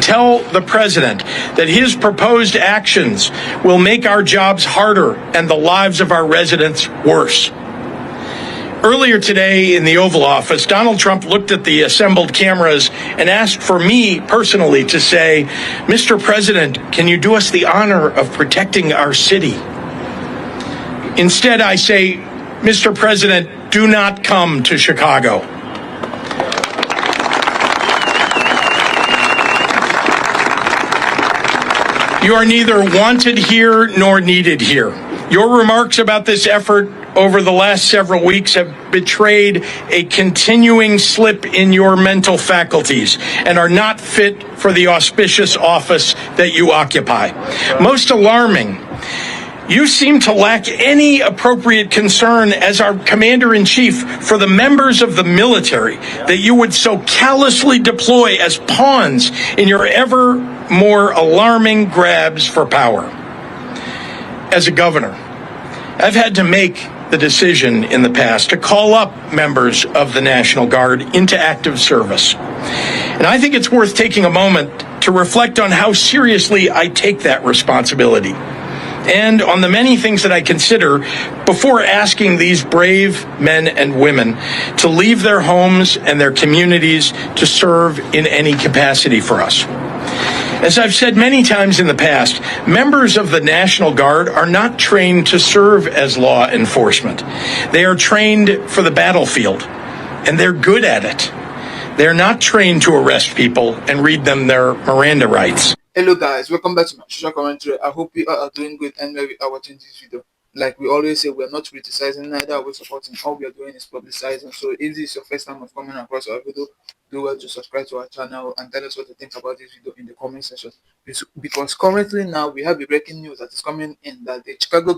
Tell the president that his proposed actions will make our jobs harder and the lives of our residents worse. Earlier today in the Oval Office, Donald Trump looked at the assembled cameras and asked for me personally to say, "Mr. President, can you do us the honor of protecting our city?" Instead, I say, "Mr. President, do not come to Chicago." You are neither wanted here nor needed here. Your remarks about this effort over the last several weeks have betrayed a continuing slip in your mental faculties and are not fit for the auspicious office that you occupy. Most alarming, you seem to lack any appropriate concern as our commander-in-chief for the members of the military that you would so callously deploy as pawns in your ever more alarming grabs for power. As a governor, I've had to make the decision in the past to call up members of the National Guard into active service. And I think it's worth taking a moment to reflect on how seriously I take that responsibility and on the many things that I consider before asking these brave men and women to leave their homes and their communities to serve in any capacity for us. As I've said many times in the past, members of the National Guard are not trained to serve as law enforcement. They are trained for the battlefield, and they're good at it. They're not trained to arrest people and read them their Miranda rights. Hello guys, welcome back to my social commentary. I hope you are doing good and maybe are watching this video. Like we always say, we are not criticizing, neither are we supporting. All we are doing is publicizing. So if this is your first time of coming across our video, do well to subscribe to our channel and tell us what you think about this video in the comment section. Because currently now we have the breaking news that is coming in that the Chicago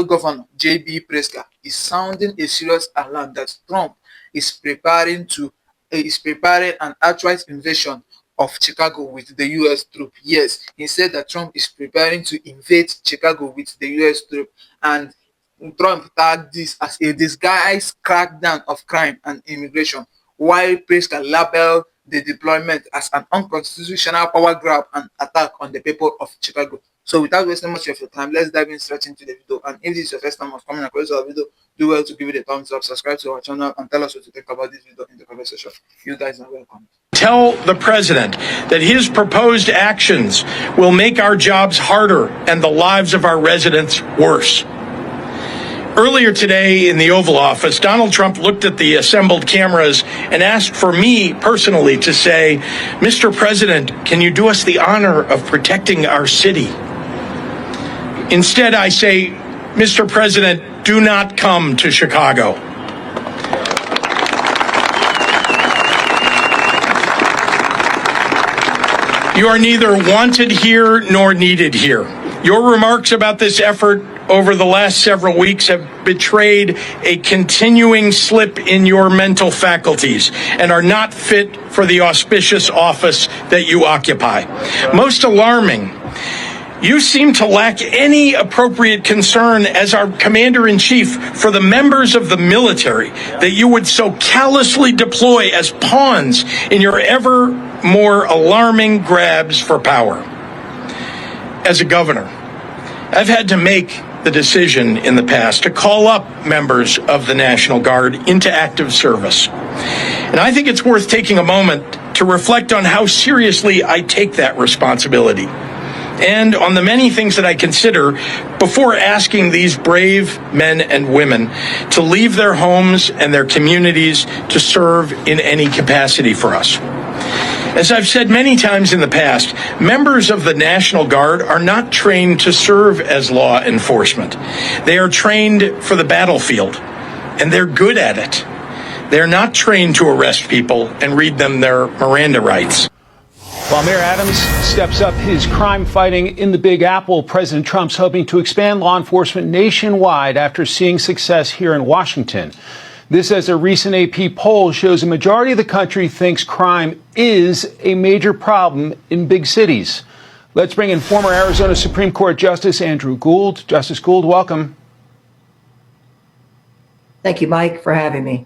governor J.B. Pritzker is sounding a serious alarm that Trump is preparing an outright invasion of Chicago with the U.S. troop. Yes, he said that Trump is preparing to invade Chicago with the U.S. troop, and Trump tagged this as a disguised crackdown of crime and immigration, while Pritzker labeled the deployment as an unconstitutional power grab and attack on the people of Chicago. So without wasting much of your time, let's dive in straight into the video. And if this is your first time of coming across our video, do well to give it a thumbs up, subscribe to our channel, and tell us what you think about this video in the comment section. You guys are welcome. Tell the president that his proposed actions will make our jobs harder and the lives of our residents worse. Earlier today in the Oval Office, Donald Trump looked at the assembled cameras and asked for me personally to say, "Mr. President, can you do us the honor of protecting our city?" Instead, I say, "Mr. President, do not come to Chicago." You are neither wanted here nor needed here. Your remarks about this effort over the last several weeks have betrayed a continuing slip in your mental faculties and are not fit for the auspicious office that you occupy. Most alarming, you seem to lack any appropriate concern as our commander-in-chief for the members of the military that you would so callously deploy as pawns in your ever more alarming grabs for power. As a governor, I've had to make the decision in the past to call up members of the National Guard into active service. And I think it's worth taking a moment to reflect on how seriously I take that responsibility and on the many things that I consider before asking these brave men and women to leave their homes and their communities to serve in any capacity for us. As I've said many times in the past, members of the National Guard are not trained to serve as law enforcement. They are trained for the battlefield, and they're good at it. They're not trained to arrest people and read them their Miranda rights. While Mayor Adams steps up his crime fighting in the Big Apple, President Trump's hoping to expand law enforcement nationwide after seeing success here in Washington. This, as a recent AP poll shows, a majority of the country thinks crime is a major problem in big cities. Let's bring in former Arizona Supreme Court Justice Andrew Gould. Justice Gould, welcome. Thank you, Mike, for having me.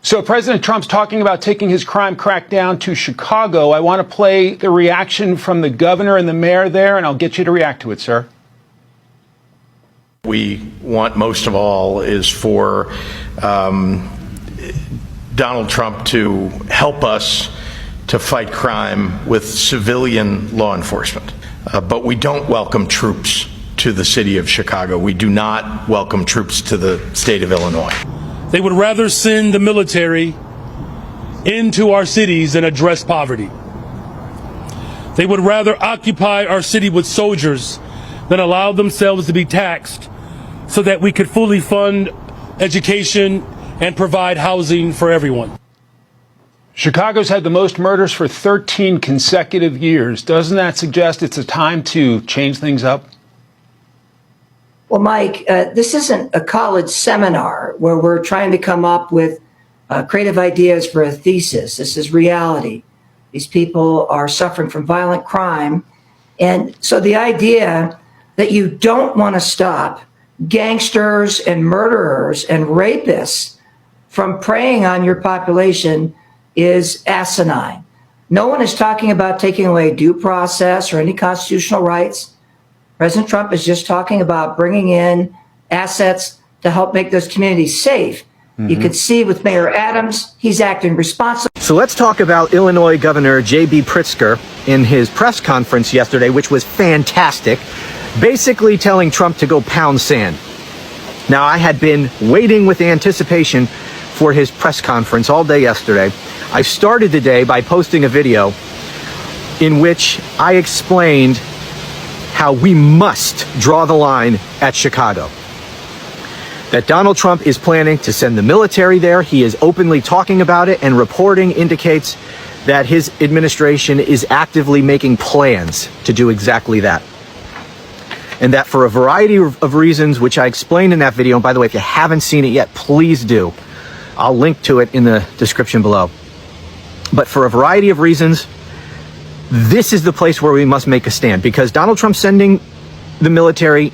So President Trump's talking about taking his crime crackdown to Chicago. I want to play the reaction from the governor and the mayor there, and I'll get you to react to it, sir. We want most of all is for Donald Trump to help us to fight crime with civilian law enforcement. But we don't welcome troops to the city of Chicago. We do not welcome troops to the state of Illinois. They would rather send the military into our cities than address poverty. They would rather occupy our city with soldiers than allow themselves to be taxed so that we could fully fund education and provide housing for everyone. Chicago's had the most murders for 13 consecutive years. Doesn't that suggest it's a time to change things up? Well, Mike, this isn't a college seminar where we're trying to come up with creative ideas for a thesis. This is reality. These people are suffering from violent crime. And so the idea that you don't want to stop gangsters and murderers and rapists from preying on your population is asinine. No one is talking about taking away due process or any constitutional rights. President Trump is just talking about bringing in assets to help make those communities safe. You can see with Mayor Adams, he's acting responsibly. So let's talk about Illinois Governor J.B. Pritzker in his press conference yesterday, which was fantastic, basically telling Trump to go pound sand. Now, I had been waiting with anticipation for his press conference all day yesterday. I started the day by posting a video in which I explained how we must draw the line at Chicago. That Donald Trump is planning to send the military there. He is openly talking about it, and reporting indicates that his administration is actively making plans to do exactly that. And that for a variety of reasons, which I explained in that video, and by the way, if you haven't seen it yet, please do. I'll link to it in the description below. But for a variety of reasons, this is the place where we must make a stand, because Donald Trump sending the military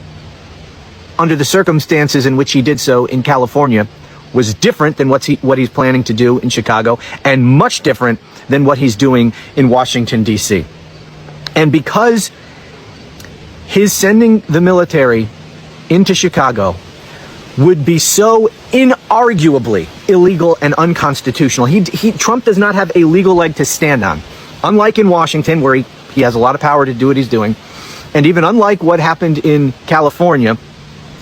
under the circumstances in which he did so in California was different than what he's planning to do in Chicago, and much different than what he's doing in Washington, D.C. And because his sending the military into Chicago would be so inarguably illegal and unconstitutional, Trump does not have a legal leg to stand on. Unlike in Washington, where he has a lot of power to do what he's doing, and even unlike what happened in California,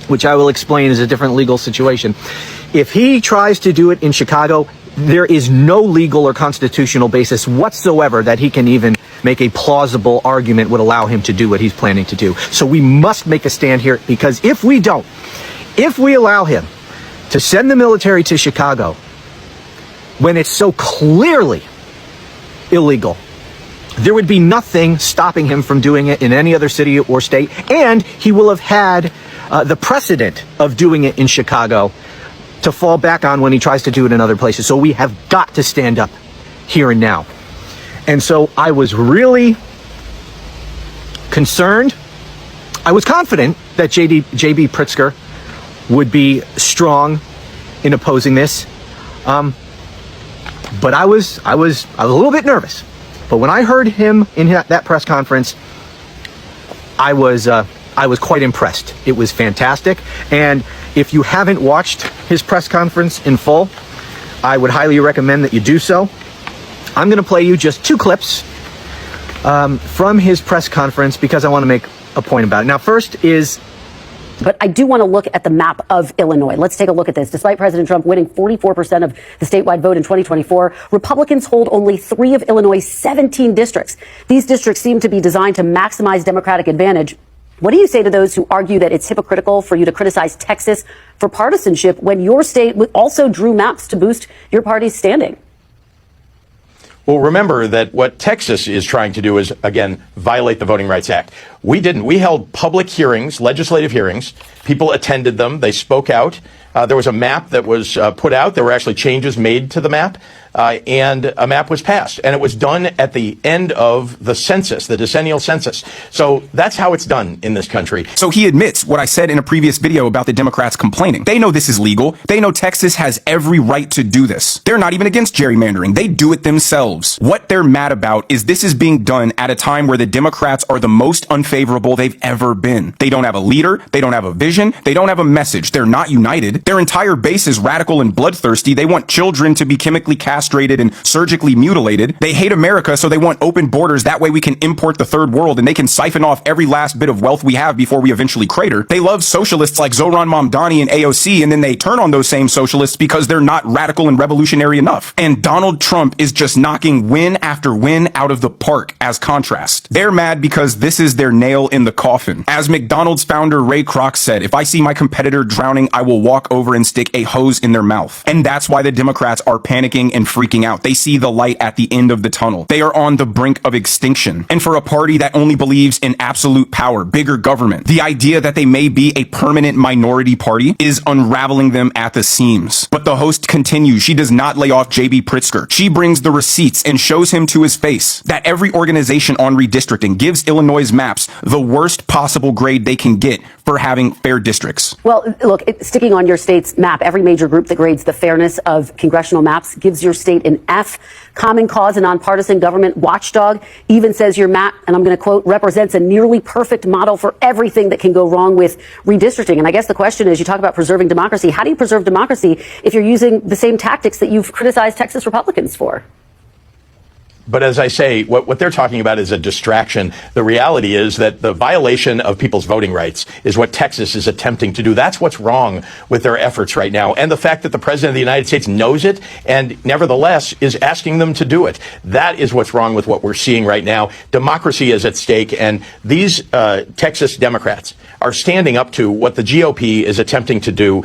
which I will explain is a different legal situation. If he tries to do it in Chicago, there is no legal or constitutional basis whatsoever that he can even make a plausible argument would allow him to do what he's planning to do. So we must make a stand here, because if we don't, if we allow him to send the military to Chicago when it's so clearly illegal, there would be nothing stopping him from doing it in any other city or state, and he will have had the precedent of doing it in Chicago to fall back on when he tries to do it in other places. So we have got to stand up here and now. And so I was really concerned. I was confident that J.B. Pritzker would be strong in opposing this. But I was a little bit nervous. But when I heard him in that press conference, I was quite impressed. It was fantastic. And if you haven't watched his press conference in full, I would highly recommend that you do so. I'm going to play you just two clips from his press conference because I want to make a point about it. Now, first is... But I do want to look at the map of Illinois. Let's take a look at this. Despite President Trump winning 44% of the statewide vote in 2024, Republicans hold only 3 of Illinois' 17 districts. These districts seem to be designed to maximize Democratic advantage. What do you say to those who argue that it's hypocritical for you to criticize Texas for partisanship when your state also drew maps to boost your party's standing? Well, remember that what Texas is trying to do is, again, violate the Voting Rights Act. We didn't. We held public hearings, legislative hearings. People attended them. They spoke out. There was a map that was put out. There were actually changes made to the map. and a map was passed. And it was done at the end of the census, the decennial census. So that's how it's done in this country. So he admits what I said in a previous video about the Democrats complaining. They know this is legal. They know Texas has every right to do this. They're not even against gerrymandering. They do it themselves. What they're mad about is this is being done at a time where the Democrats are the most unfavorable they've ever been. They don't have a leader. They don't have a vision. They don't have a message. They're not united. Their entire base is radical and bloodthirsty. They want children to be chemically castrated and surgically mutilated. They hate America, so they want open borders. That way we can import the third world and they can siphon off every last bit of wealth we have before we eventually crater. They love socialists like Zohran Mamdani and AOC, and then they turn on those same socialists because they're not radical and revolutionary enough. And Donald Trump is just knocking win after win out of the park as contrast. They're mad because this is their nail in the coffin. As McDonald's founder Ray Kroc said, if I see my competitor drowning, I will walk over and stick a hose in their mouth. And that's why the Democrats are panicking and freaking out. They see the light at the end of the tunnel. They are on the brink of extinction. And for a party that only believes in absolute power, bigger government, the idea that they may be a permanent minority party is unraveling them at the seams. But the host continues. She does not lay off J.B. Pritzker. She brings the receipts and shows him to his face that every organization on redistricting gives Illinois' maps the worst possible grade they can get for having fair districts. Well, look, sticking on your state's map, every major group that grades the fairness of congressional maps gives your state an F. Common Cause, a nonpartisan government watchdog, even says your map, and I'm going to quote, represents a nearly perfect model for everything that can go wrong with redistricting. And I guess the question is, you talk about preserving democracy. How do you preserve democracy if you're using the same tactics that you've criticized Texas Republicans for? But as I say, what they're talking about is a distraction. The reality is that the violation of people's voting rights is what Texas is attempting to do. That's what's wrong with their efforts right now. And the fact that the president of the United States knows it and nevertheless is asking them to do it. That is what's wrong with what we're seeing right now. Democracy is at stake. And these Texas Democrats are standing up to what the GOP is attempting to do,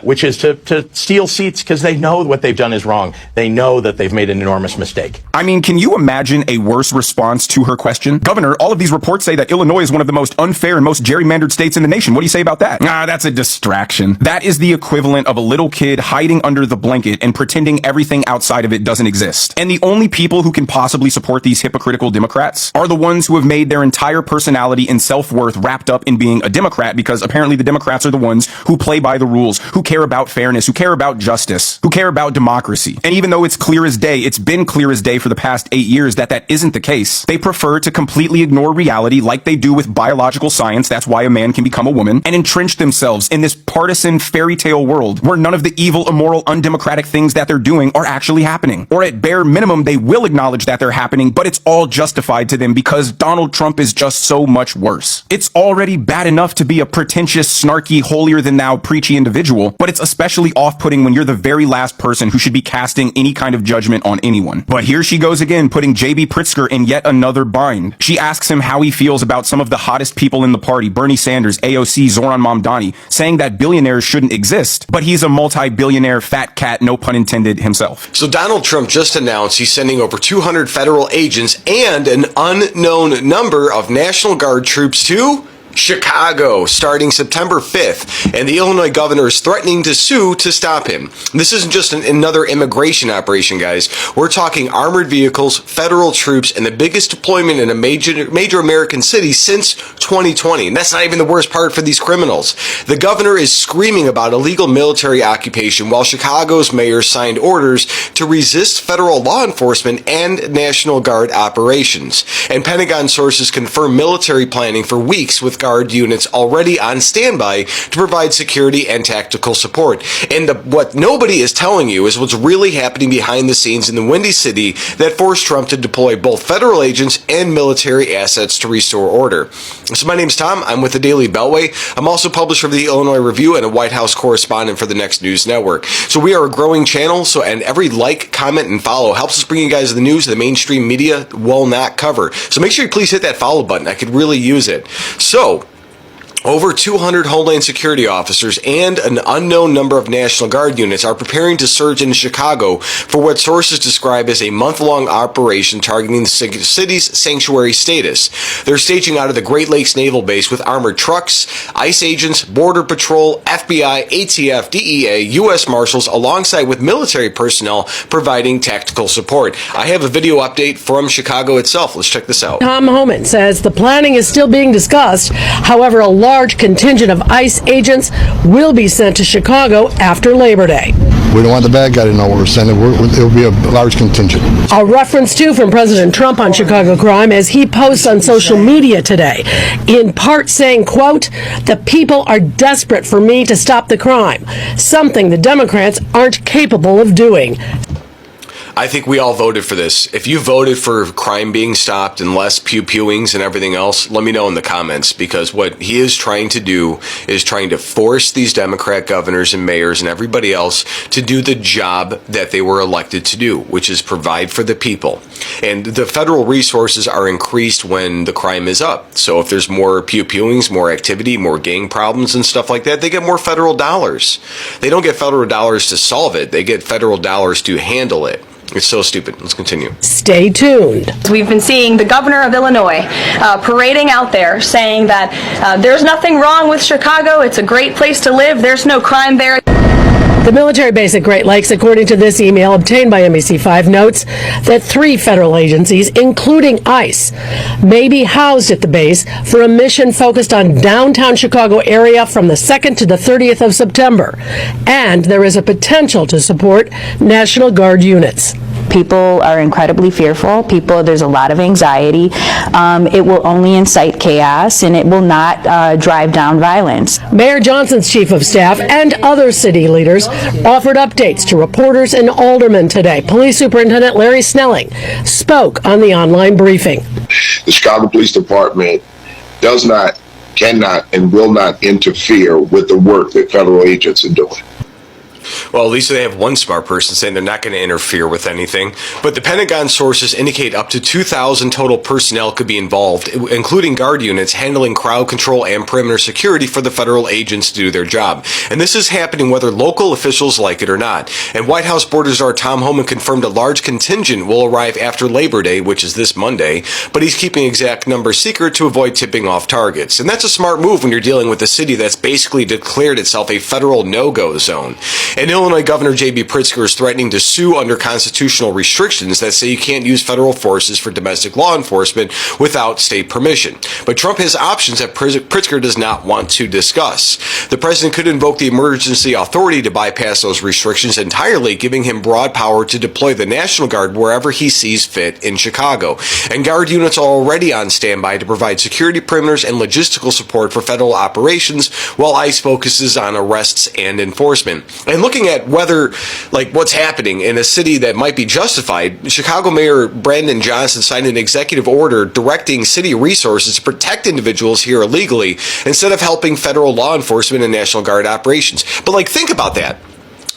which is to steal seats because they know what they've done is wrong. They know that they've made an enormous mistake. I mean, can you imagine a worse response to her question? Governor, all of these reports say that Illinois is one of the most unfair and most gerrymandered states in the nation. What do you say about that? That's a distraction. That is the equivalent of a little kid hiding under the blanket and pretending everything outside of it doesn't exist. And the only people who can possibly support these hypocritical Democrats are the ones who have made their entire personality and self-worth wrapped up in being a Democrat, because apparently the Democrats are the ones who play by the rules, who care about fairness, who care about justice, who care about democracy. And even though it's clear as day, it's been clear as day for the past 8 years that isn't the case. They prefer to completely ignore reality like they do with biological science. That's why a man can become a woman, and entrench themselves in this partisan fairy tale world where none of the evil, immoral, undemocratic things that they're doing are actually happening. Or at bare minimum, they will acknowledge that they're happening, but it's all justified to them because Donald Trump is just so much worse. It's already bad enough to be a pretentious, snarky, holier-than-thou, preachy individual, but it's especially off-putting when you're the very last person who should be casting any kind of judgment on anyone. But here she goes again, putting J.B. Pritzker in yet another bind. She asks him how he feels about some of the hottest people in the party, Bernie Sanders, AOC, Zohran Mamdani, saying that billionaires shouldn't exist, but he's a multi-billionaire fat cat, no pun intended, himself. So Donald Trump just announced he's sending over 200 federal agents and an unknown number of National Guard troops to Chicago starting September 5th, and the Illinois governor is threatening to sue to stop him. This isn't just another immigration operation, guys. We're talking armored vehicles, federal troops, and the biggest deployment in a major American city since 2020. And that's not even the worst part for these criminals. The governor is screaming about illegal military occupation while Chicago's mayor signed orders to resist federal law enforcement and National Guard operations. And Pentagon sources confirm military planning for weeks with Guard units already on standby to provide security and tactical support. And what nobody is telling you is what's really happening behind the scenes in the Windy City that forced Trump to deploy both federal agents and military assets to restore order. So my name's Tom. I'm with the Daily Beltway. I'm also publisher of the Illinois Review and a White House correspondent for the Next News Network. So we are a growing channel, and every like, comment, and follow helps us bring you guys the news the mainstream media will not cover. So make sure you please hit that follow button. I could really use it. So Over 200 Homeland Security officers and an unknown number of National Guard units are preparing to surge into Chicago for what sources describe as a month-long operation targeting the city's sanctuary status. They're staging out of the Great Lakes Naval Base with armored trucks, ICE agents, Border Patrol, FBI, ATF, DEA, U.S. Marshals, alongside with military personnel providing tactical support. I have a video update from Chicago itself. Let's check this out. Tom Homan says the planning is still being discussed. However, a large contingent of ICE agents will be sent to Chicago after Labor Day. We don't want the bad guy to know what we're sending. It will be a large contingent. A reference, too, from President Trump on Chicago crime as he posts on social media today, in part saying, quote, "The people are desperate for me to stop the crime, something the Democrats aren't capable of doing." I think we all voted for this. If you voted for crime being stopped and less pew-pewings and everything else, let me know in the comments, because what he is trying to do is trying to force these Democrat governors and mayors and everybody else to do the job that they were elected to do, which is provide for the people. And the federal resources are increased when the crime is up. So if there's more pew-pewings, more activity, more gang problems and stuff like that, they get more federal dollars. They don't get federal dollars to solve it. They get federal dollars to handle it. It's so stupid. Let's continue. Stay tuned. We've been seeing the governor of Illinois parading out there saying that there's nothing wrong with Chicago. It's a great place to live. There's no crime there. The military base at Great Lakes, according to this email obtained by NBC5, notes that 3 federal agencies, including ICE, may be housed at the base for a mission focused on downtown Chicago area from the 2nd to the 30th of September. And there is a potential to support National Guard units. People are incredibly fearful. There's a lot of anxiety. It will only incite chaos, and it will not drive down violence. Mayor Johnson's chief of staff and other city leaders offered updates to reporters and aldermen today. Police Superintendent Larry Snelling spoke on the online briefing. The Chicago Police Department does not, cannot, and will not interfere with the work that federal agents are doing. Well, at least they have one smart person saying they're not going to interfere with anything. But the Pentagon sources indicate up to 2,000 total personnel could be involved, including guard units handling crowd control and perimeter security for the federal agents to do their job. And this is happening whether local officials like it or not. And White House Border Czar Tom Homan confirmed a large contingent will arrive after Labor Day, which is this Monday, but he's keeping exact numbers secret to avoid tipping off targets. And that's a smart move when you're dealing with a city that's basically declared itself a federal no-go zone. And Illinois Governor J.B. Pritzker is threatening to sue under constitutional restrictions that say you can't use federal forces for domestic law enforcement without state permission. But Trump has options that Pritzker does not want to discuss. The president could invoke the emergency authority to bypass those restrictions entirely, giving him broad power to deploy the National Guard wherever he sees fit in Chicago. And Guard units are already on standby to provide security perimeters and logistical support for federal operations, while ICE focuses on arrests and enforcement. And looking at whether, like, what's happening in a city that might be justified, Chicago Mayor Brandon Johnson signed an executive order directing city resources to protect individuals here illegally instead of helping federal law enforcement and National Guard operations. But, like, think about that.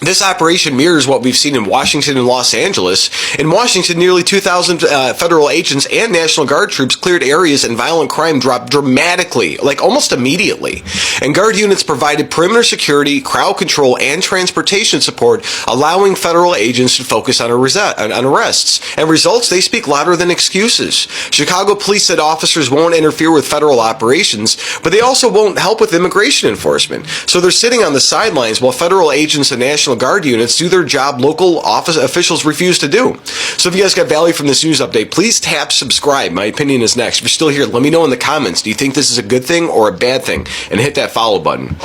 This operation mirrors what we've seen in Washington and Los Angeles. In Washington, nearly 2,000 federal agents and National Guard troops cleared areas and violent crime dropped dramatically, like almost immediately. And Guard units provided perimeter security, crowd control, and transportation support, allowing federal agents to focus on arrests. And results, they speak louder than excuses. Chicago police said officers won't interfere with federal operations, but they also won't help with immigration enforcement. So they're sitting on the sidelines while federal agents and National Guard units do their job local office officials refuse to do. So if you guys got value from this news update, please tap subscribe. My opinion is next. If you're still here, let me know in the comments. Do you think this is a good thing or a bad thing? And hit that follow button.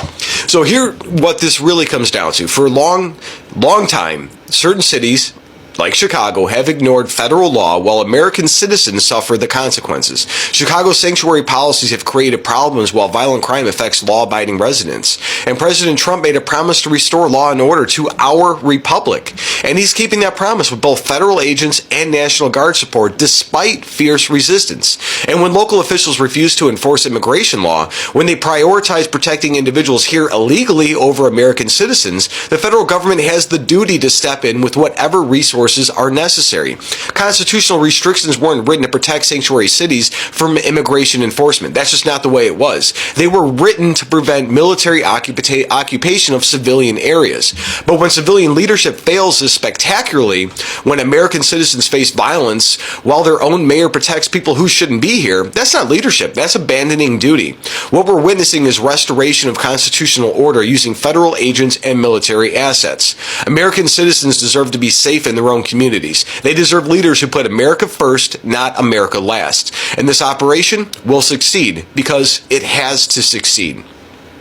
So here, what this really comes down to. For a long time, certain cities like Chicago have ignored federal law while American citizens suffer the consequences. Chicago's sanctuary policies have created problems while violent crime affects law-abiding residents. And President Trump made a promise to restore law and order to our republic. And he's keeping that promise with both federal agents and National Guard support despite fierce resistance. And when local officials refuse to enforce immigration law, when they prioritize protecting individuals here illegally over American citizens, the federal government has the duty to step in with whatever resources forces are necessary. Constitutional restrictions weren't written to protect sanctuary cities from immigration enforcement. That's just not the way it was. They were written to prevent military occupation of civilian areas. But when civilian leadership fails this spectacularly, when American citizens face violence while their own mayor protects people who shouldn't be here, that's not leadership. That's abandoning duty. What we're witnessing is restoration of constitutional order using federal agents and military assets. American citizens deserve to be safe in their own communities. They deserve leaders who put America first, not America last. And this operation will succeed because it has to succeed.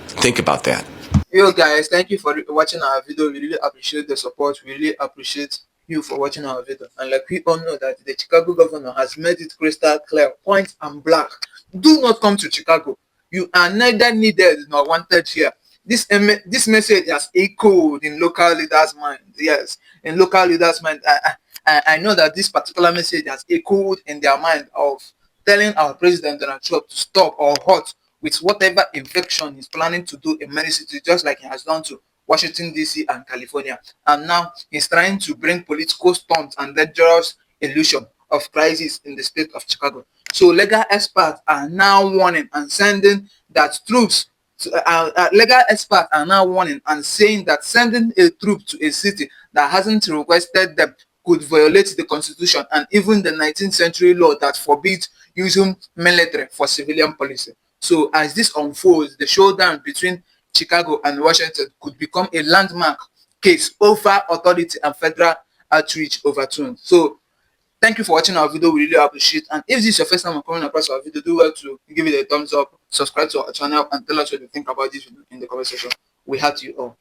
Think about that. Yo guys, thank you for watching our video. We really appreciate the support. We really appreciate you for watching our video. And like we all know that the Chicago governor has made it crystal clear, point and black. Do not come to Chicago. You are neither needed nor wanted here. This message has echoed in local leaders' mind. Yes, in local leaders' mind. I know that this particular message has echoed in their mind of telling our president Donald Trump to stop or halt with whatever infection he's planning to do in many cities, just like he has done to Washington, D.C. and California. And now he's trying to bring political stunts and dangerous illusion of crisis in the state of Chicago. So legal experts are now warning and sending that troops, legal experts are now warning and saying that sending a troop to a city that hasn't requested them could violate the Constitution and even the 19th century law that forbids using military for civilian policy. So as this unfolds, the showdown between Chicago and Washington could become a landmark case over authority and federal outreach overturned. So thank you for watching our video. We really appreciate it. And if this is your first time coming across our video, do well to give it a thumbs up, subscribe to our channel, and tell us what you think about this video in the comment section. We heart you all.